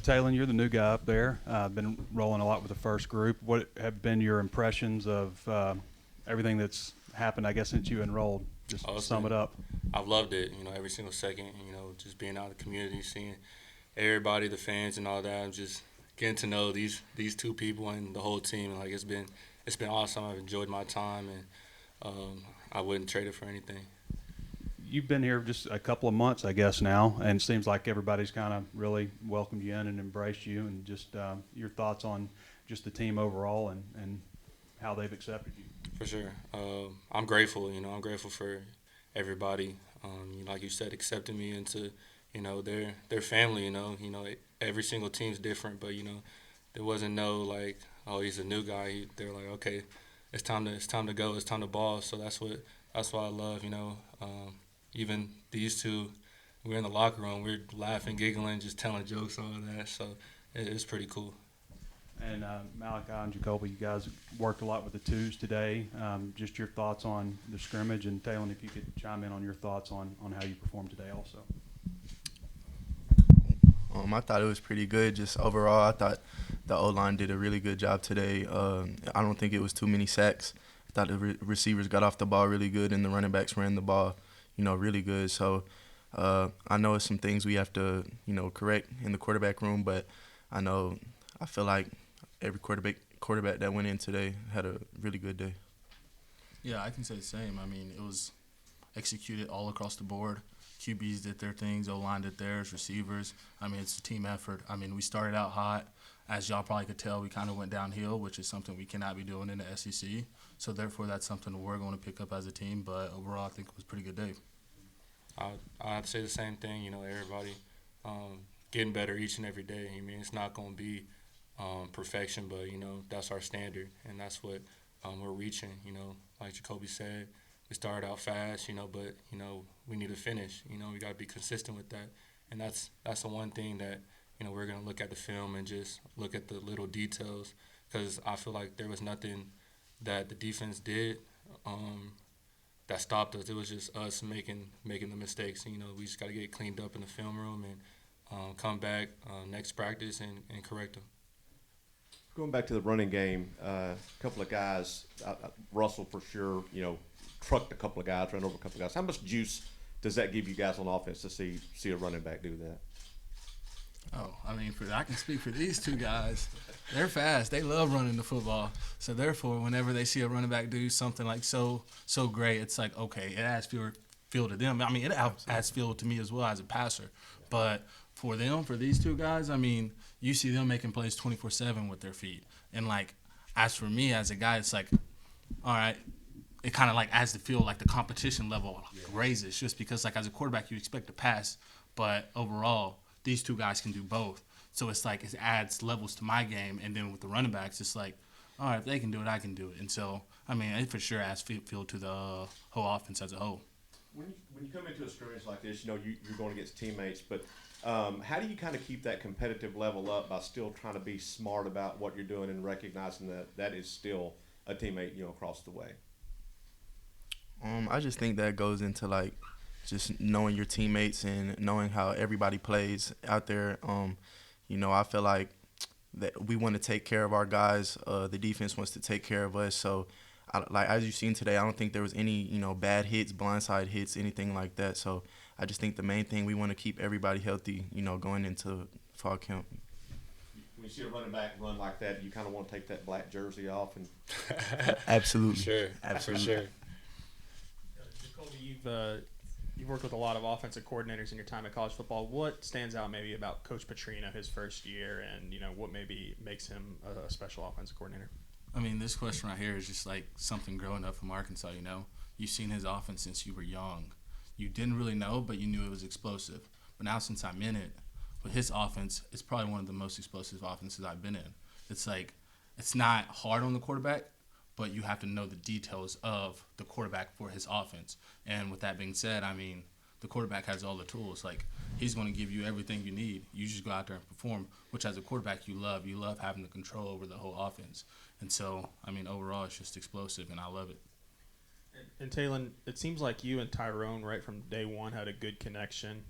Taylen, you're the new guy up there. Been rolling a lot with the first group. What have been your impressions of everything that's happened, I guess, since you enrolled? Just sum it up. I've loved it, every single second, just being out in the community, seeing everybody, the fans and all that. I'm just getting to know these two people and the whole team. Like it's been awesome. I've enjoyed my time and I wouldn't trade it for anything. You've been here just a couple of months, I guess, now, and it seems like everybody's kind of really welcomed you in and embraced you. And just your thoughts on just the team overall and how they've accepted you. For sure. I'm grateful. I'm grateful for everybody. Like you said, accepting me into their family. Every single team's different, but there wasn't no like, oh, he's a new guy. They're like, okay, it's time to go. It's time to ball. So that's what I love. Even these two, we're in the locker room. We're laughing, giggling, just telling jokes, all of that. So it's pretty cool. And Malachi and Jacolby, you guys worked a lot with the twos today. Just your thoughts on the scrimmage, and Taylen, if you could chime in on your thoughts on how you performed today also. I thought it was pretty good. Just overall, I thought the O-line did a really good job today. I don't think it was too many sacks. I thought the receivers got off the ball really good, and the running backs ran the ball, really good. So I know it's some things we have to, correct in the quarterback room, but I feel like every quarterback that went in today had a really good day. Yeah, I can say the same. I mean, it was executed all across the board. QBs did their things, O-line did theirs, receivers. I mean, it's a team effort. I mean, we started out hot. As y'all probably could tell, we kind of went downhill, which is something we cannot be doing in the SEC. So, therefore, that's something we're going to pick up as a team. But overall, I think it was a pretty good day. I'd say the same thing. Everybody getting better each and every day. I mean, it's not going to be perfection, but that's our standard, and that's what we're reaching. Like Jacolby said, we started out fast, but we need to finish. We got to be consistent with that, and that's the one thing that we're gonna look at the film and just look at the little details, because I feel like there was nothing that the defense did that stopped us. It was just us making the mistakes. We just got to get it cleaned up in the film room and come back next practice and correct them. Going back to the running game, a couple of guys, Russell for sure, trucked a couple of guys, ran over a couple of guys. How much juice does that give you guys on offense to see a running back do that? Oh, I mean, I can speak for these two guys. They're fast. They love running the football. So, therefore, whenever they see a running back do something like so great, it's like, okay, it adds feel to them. I mean, it adds feel to me as well as a passer. But for these two guys, I mean, you see them making plays 24/7 with their feet. And, like, as for me as a guy, it's like, all right, it kind of, like, adds the feel, like, the competition level raises just because, like, as a quarterback, you expect to pass. But overall, these two guys can do both. So it's like it adds levels to my game. And then with the running backs, it's like, all right, if they can do it, I can do it. And so, I mean, it for sure adds feel to the whole offense as a whole. When you come into a scrimmage like this, you're going against teammates, but how do you kind of keep that competitive level up by still trying to be smart about what you're doing and recognizing that is still a teammate, across the way? I just think that goes into, like, just knowing your teammates and knowing how everybody plays out there. I feel like that we want to take care of our guys. The defense wants to take care of us. So, as you've seen today, I don't think there was any, bad hits, blindside hits, anything like that. So, I just think the main thing, we want to keep everybody healthy, going into fall camp. When you see a running back run like that, you kind of want to take that black jersey off. And Absolutely. Sure. Absolutely. For sure. Jacolby, you've worked with a lot of offensive coordinators in your time at college football. What stands out maybe about Coach Petrino his first year, and what maybe makes him a special offensive coordinator? I mean, this question right here is just like something growing up from Arkansas. You've seen his offense since you were young. You didn't really know, but you knew it was explosive. But now since I'm in it, with his offense, it's probably one of the most explosive offenses I've been in. It's like, it's not hard on the quarterback, but you have to know the details of the quarterback for his offense. And with that being said, I mean, the quarterback has all the tools. Like, he's going to give you everything you need. You just go out there and perform, which as a quarterback you love. You love having the control over the whole offense. And so, I mean, overall, it's just explosive, and I love it. And Taylen, it seems like you and Tyrone, right from day one, had a good connection.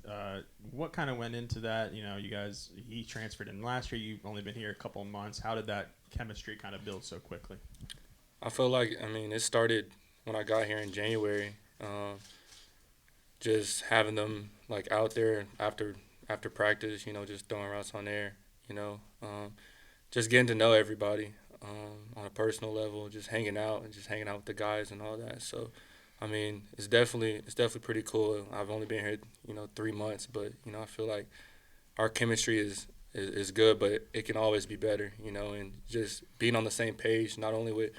What kind of went into that? You know, he transferred in last year. You've only been here a couple of months. How did that chemistry kind of build so quickly? I feel like, it started when I got here in January. Just having them like out there after practice, just throwing routes on air, just getting to know everybody on a personal level, just hanging out with the guys and all that. So, it's definitely pretty cool. I've only been here, 3 months, but I feel like our chemistry is good, but it can always be better, and just being on the same page, not only with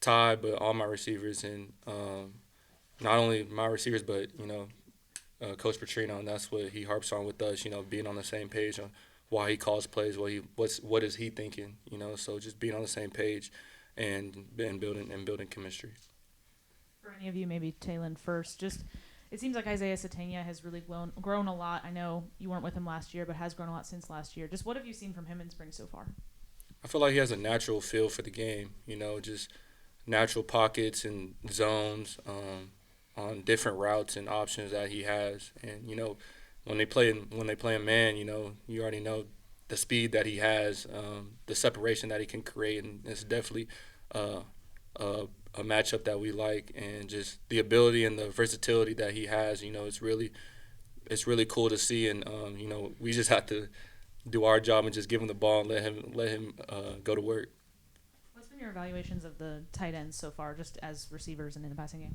Ty, but all my receivers, and not only my receivers, but Coach Petrino, and that's what he harps on with us. Being on the same page on why he calls plays, what is he thinking. So just being on the same page, and building chemistry. For any of you, maybe Taylen first. Just it seems like Isaiah Satania has really grown a lot. I know you weren't with him last year, but has grown a lot since last year. Just what have you seen from him in spring so far? I feel like he has a natural feel for the game. Just natural pockets and zones. On different routes and options that he has, and when they play in man, you already know the speed that he has, the separation that he can create, and it's definitely a matchup that we like, and just the ability and the versatility that he has. It's really cool to see, and we just have to do our job and just give him the ball and let him go to work. What's been your evaluations of the tight ends so far, just as receivers and in the passing game?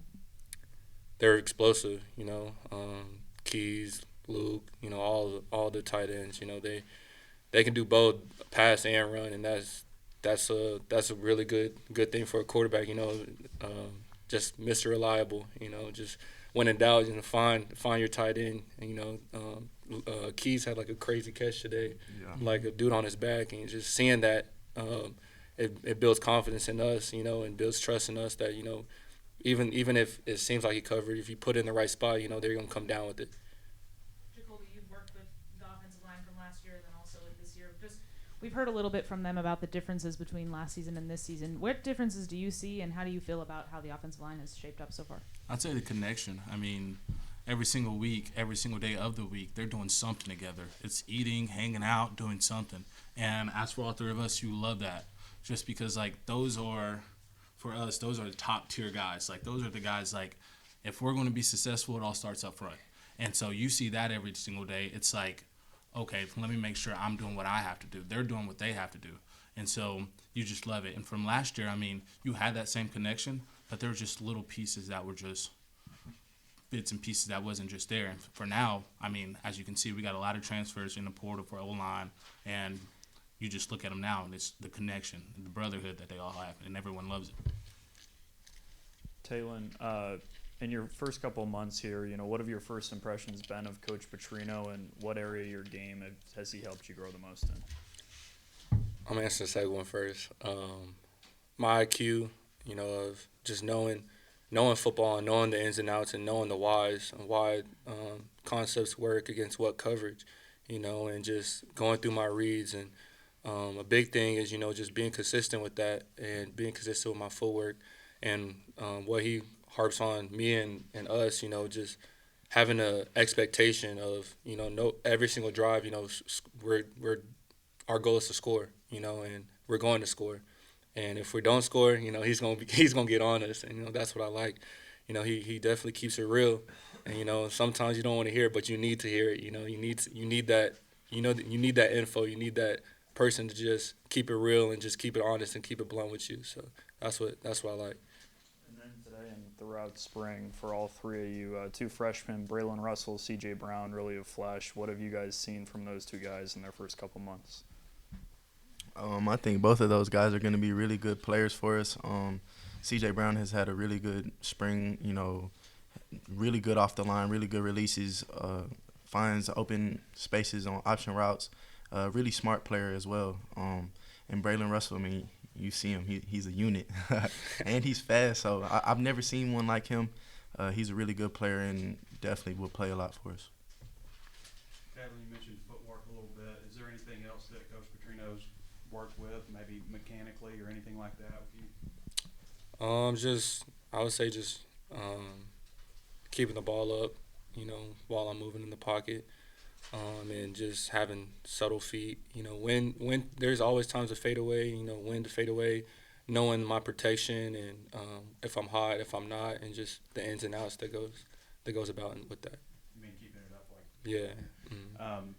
They're explosive, Keys, Luke, all the tight ends, they can do both pass and run, and that's a really good thing for a quarterback, just Mr. Reliable, just when in doubt, find your tight end. Keys had like a crazy catch today, like a dude on his back, and just seeing that, it builds confidence in us, and builds trust in us that even if it seems like he covered, if you put it in the right spot, they're going to come down with it. Jacolby, you've worked with the offensive line from last year and then also with this year. We've heard a little bit from them about the differences between last season and this season. What differences do you see, and how do you feel about how the offensive line has shaped up so far? I'd say the connection. Every single week, every single day of the week, they're doing something together. It's eating, hanging out, doing something. And as for all three of us, you love that. Just because, those are – for us, those are the top tier guys. Those are the guys, if we're going to be successful, it all starts up front. And so you see that every single day. It's okay, let me make sure I'm doing what I have to do. They're doing what they have to do. And so you just love it. And from last year, you had that same connection, but there were just little pieces that were just bits and pieces that wasn't just there. And for now, as you can see, we got a lot of transfers in the portal for O-line, and you just look at them now, and it's the connection, the brotherhood that they all have, and everyone loves it. Taylen, in your first couple of months here, what have your first impressions been of Coach Petrino, and what area of your game has he helped you grow the most in? I'm answering the second one first. My IQ, of just knowing football and knowing the ins and outs and knowing the whys and why concepts work against what coverage, and just going through my reads. And a big thing is, just being consistent with that and being consistent with my footwork. And what he harps on me and us, just having an expectation of, every single drive, our goal is to score, and we're going to score. And if we don't score, he's gonna get on us, and that's what I like. He definitely keeps it real, and sometimes you don't want to hear it, but you need to hear it. You need that info. You need that person to just keep it real and just keep it honest and keep it blunt with you. So that's what I like. And then today and throughout spring, for all three of you, two freshmen, Braylon Russell, C.J. Brown, really have flashed. What have you guys seen from those two guys in their first couple months? I think both of those guys are going to be really good players for us. C.J. Brown has had a really good spring, really good off the line, really good releases, finds open spaces on option routes. Really smart player as well. And Braylon Russell, you see him, he's a unit. And he's fast, so I've never seen one like him. He's a really good player and definitely will play a lot for us. Taylen, you mentioned footwork a little bit. Is there anything else that Coach Petrino's worked with, maybe mechanically or anything like that with you? I would say just keeping the ball up, while I'm moving in the pocket, and just having subtle feet. When there's always times to fade away, when to fade away, knowing my protection and if I'm hot, if I'm not, and just the ins and outs that goes about with that. You mean keeping it up like? Yeah. Mm-hmm.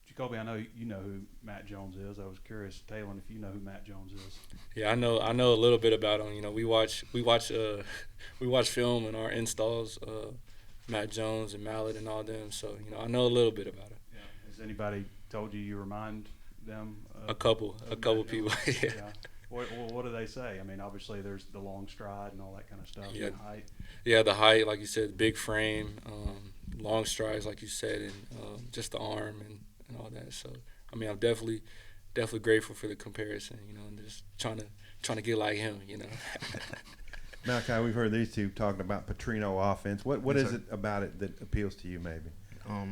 Jacolby, I know you know who Matt Jones is. I was curious, Taylen, if you know who Matt Jones is. Yeah, I know a little bit about him. We watch film in our installs, Matt Jones and Mallet and all them. So I know a little bit about him. Yeah. Has anybody told you remind them? A couple people. Yeah. What do they say? I mean, obviously there's the long stride and all that kind of stuff. Yeah. And height. Yeah, the height, like you said, big frame, long strides, like you said, and just the arm and all that. So I mean, I'm definitely grateful for the comparison, and just trying to get like him, Malachi, we've heard these two talking about Petrino offense. What is it about it that appeals to you, maybe?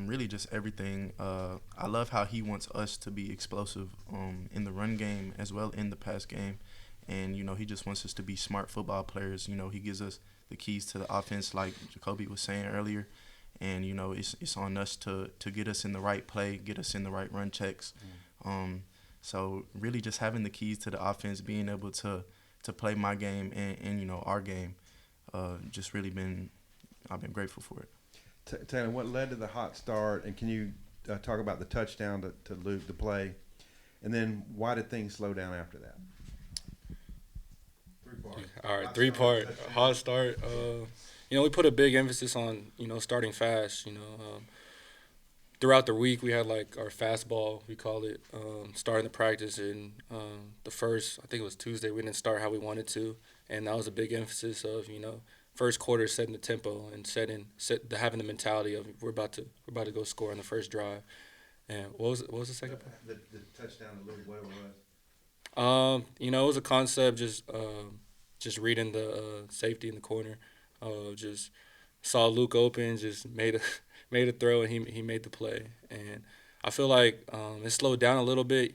Really just everything. I love how he wants us to be explosive in the run game as well in the pass game. And, he just wants us to be smart football players. He gives us the keys to the offense like Jacolby was saying earlier. And, it's on us to get us in the right play, get us in the right run checks. So really just having the keys to the offense, being able to play my game and our game, just really I've been grateful for it. Taylen, what led to the hot start, and can you talk about the touchdown to Luke, the play, and then why did things slow down after that? All right, three-part hot start. We put a big emphasis on starting fast. Throughout the week we had like our fastball, we call it, starting the practice, and the first, I think it was Tuesday, we didn't start how we wanted to, and that was a big emphasis of first quarter setting the tempo and having the mentality of we're about to go score on the first drive. And what was the second part? The touchdown to Luke, whatever it was. It was a concept, just reading the safety in the corner. Just saw Luke open, just made a throw, and he made the play. And I feel like it slowed down a little bit.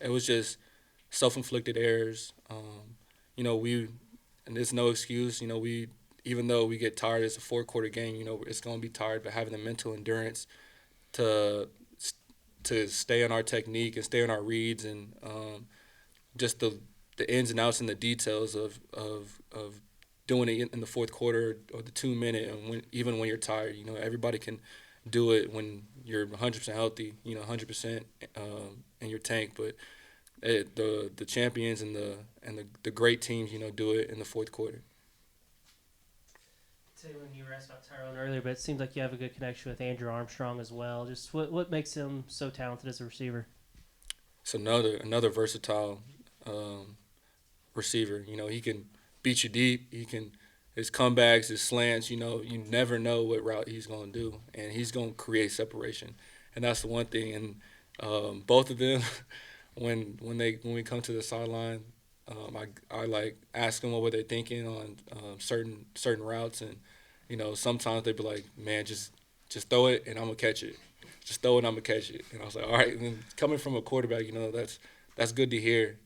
It was just self-inflicted errors. And there's no excuse. Even though we get tired, it's a 4-quarter game. It's gonna be tired, but having the mental endurance to stay on our technique and stay on our reads, and just the ins and outs and the details of doing it in the 4th quarter or the 2-minute, and even when you're tired, everybody can do it when you're 100% healthy, 100% in your tank. But the champions and the great teams, do it in the 4th quarter. Taylen, you were asked about Tyrone earlier, but it seems like you have a good connection with Andrew Armstrong as well. Just what makes him so talented as a receiver? It's another versatile receiver. He can beat you deep. His comebacks, his slants. You never know what route he's gonna do, and he's gonna create separation. And that's the one thing. And both of them, when we come to the sideline, I like ask them what were they thinking on certain routes, and sometimes they'd be like, man, just throw it and I'm gonna catch it. Just throw it and I'm gonna catch it. And I was like, all right. And then coming from a quarterback, that's good to hear.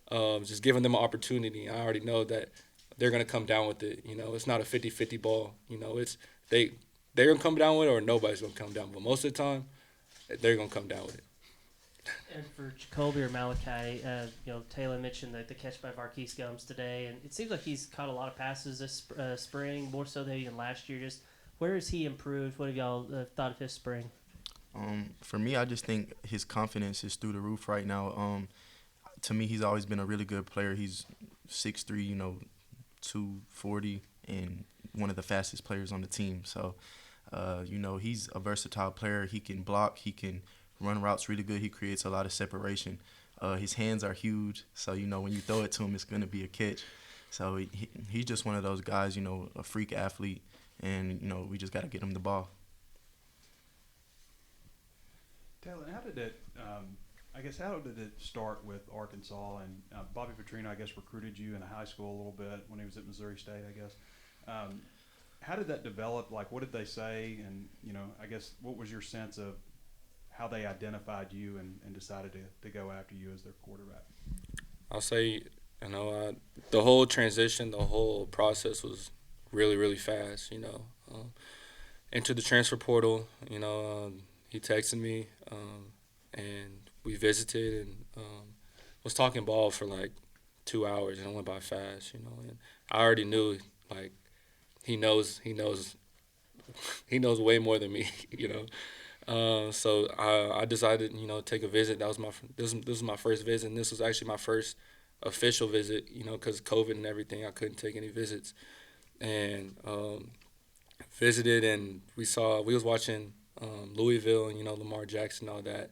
Just giving them an opportunity. I already know that they're gonna come down with it. It's not a 50-50 ball. It's they're gonna come down with it, or nobody's gonna come down. But most of the time, they're gonna come down with it. And for Jacolby or Malachi, Taylen mentioned the catch by Marquise Gums today, and it seems like he's caught a lot of passes this spring, more so than even last year. Just where has he improved? What have y'all thought of his spring? For me, I just think his confidence is through the roof right now. To me, he's always been a really good player. He's 6'3", 240, and one of the fastest players on the team. So, he's a versatile player. He can block. He can run routes really good. He creates a lot of separation. His hands are huge, so when you throw it to him, it's going to be a catch. So he's just one of those guys, a freak athlete, and we just got to get him the ball. Taylen, how did it? How did it start with Arkansas? And Bobby Petrino, I guess, recruited you in high school a little bit when he was at Missouri State, I guess. How did that develop? Like, what did they say? And I guess, what was your sense of how they identified you and decided to go after you as their quarterback? I'll say You know, the whole transition, the whole process was really, really fast. You know, entered the transfer portal. You know, he texted me, and we visited and was talking ball for like 2 hours, and it went by fast. You know, and I already knew like he knows he knows way more than me. You know. So I decided, you know, take a visit. That was this was my first visit, and this was actually my first official visit. You know, because COVID and everything, I couldn't take any visits, and visited, and we was watching Louisville and, you know, Lamar Jackson, all that,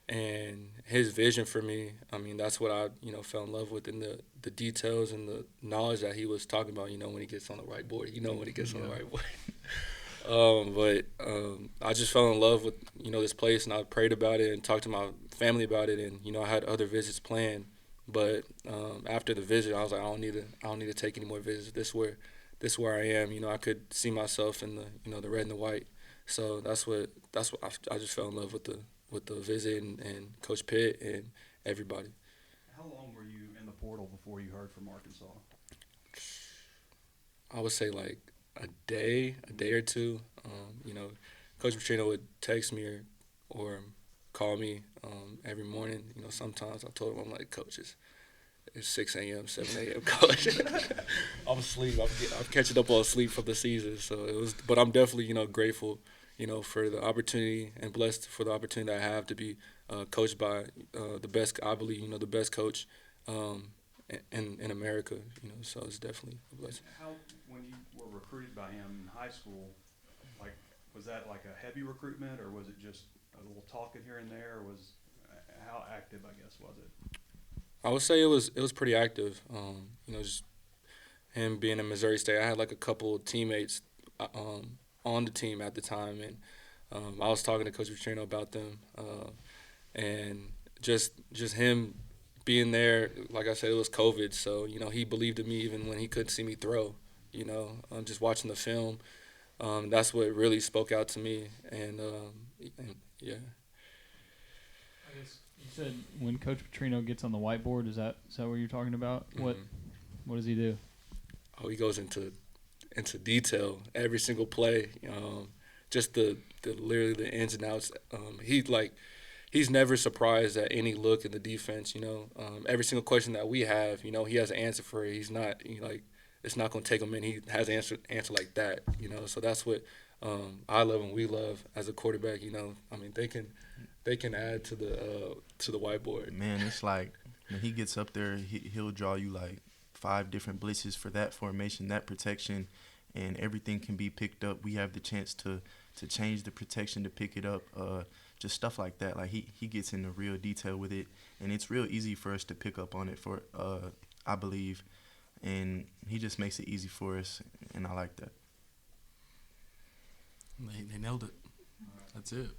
and his vision for me. I mean, that's what I, you know, fell in love with, in the details and the knowledge that he was talking about. You know, when he gets on the whiteboard, you know, when he gets on the whiteboard. But I just fell in love with, you know, this place, and I prayed about it and talked to my family about it, and, you know, I had other visits planned. But after the visit, I was like, I don't need to take any more visits. This is where I am. You know, I could see myself in the, you know, the red and the white. So that's what I just fell in love with the visit and Coach Pitt and everybody. How long were you in the portal before you heard from Arkansas? I would say like a day or two. You know, Coach Petrino would text me or call me every morning. You know, sometimes I told him, I'm like, Coach, it's 6 a.m., 7 a.m., Coach. I'm asleep. I'm catching up on sleep from the season. So it was, but I'm definitely, you know, grateful, you know, for the opportunity and blessed for the opportunity that I have to be coached by the best, I believe, you know, the best coach in America. You know, so it's definitely a blessing. How, when you were recruited by him in high school, like, was that like a heavy recruitment, or was it just a little talking here and there? Or was how active, I guess, was it? I would say it was pretty active. You know, just him being in Missouri State, I had like a couple of teammates on the team at the time, and I was talking to Coach Petrino about them, and just him being there. Like I said, it was COVID, so, you know, he believed in me even when he couldn't see me throw. You know, just watching the film, that's what really spoke out to me, and yeah. I guess you said when Coach Petrino gets on the whiteboard, is that what you're talking about? Mm-hmm. What does he do? Oh, he goes into detail, every single play, just the literally the ins and outs. He's never surprised at any look in the defense. You know, every single question that we have, you know, he has an answer for it. He's not, you know, like, it's not going to take him in. He has an answer like that. You know, so that's what I love and we love as a quarterback. You know, I mean, they can add to the whiteboard. Man, it's like when he gets up there, he'll draw you like 5 different blitzes for that formation, that protection, and everything can be picked up. We have the chance to change the protection to pick it up, just stuff like that. Like he gets into real detail with it, and it's real easy for us to pick up on it for I believe, and he just makes it easy for us, and I like that. They nailed it. That's it.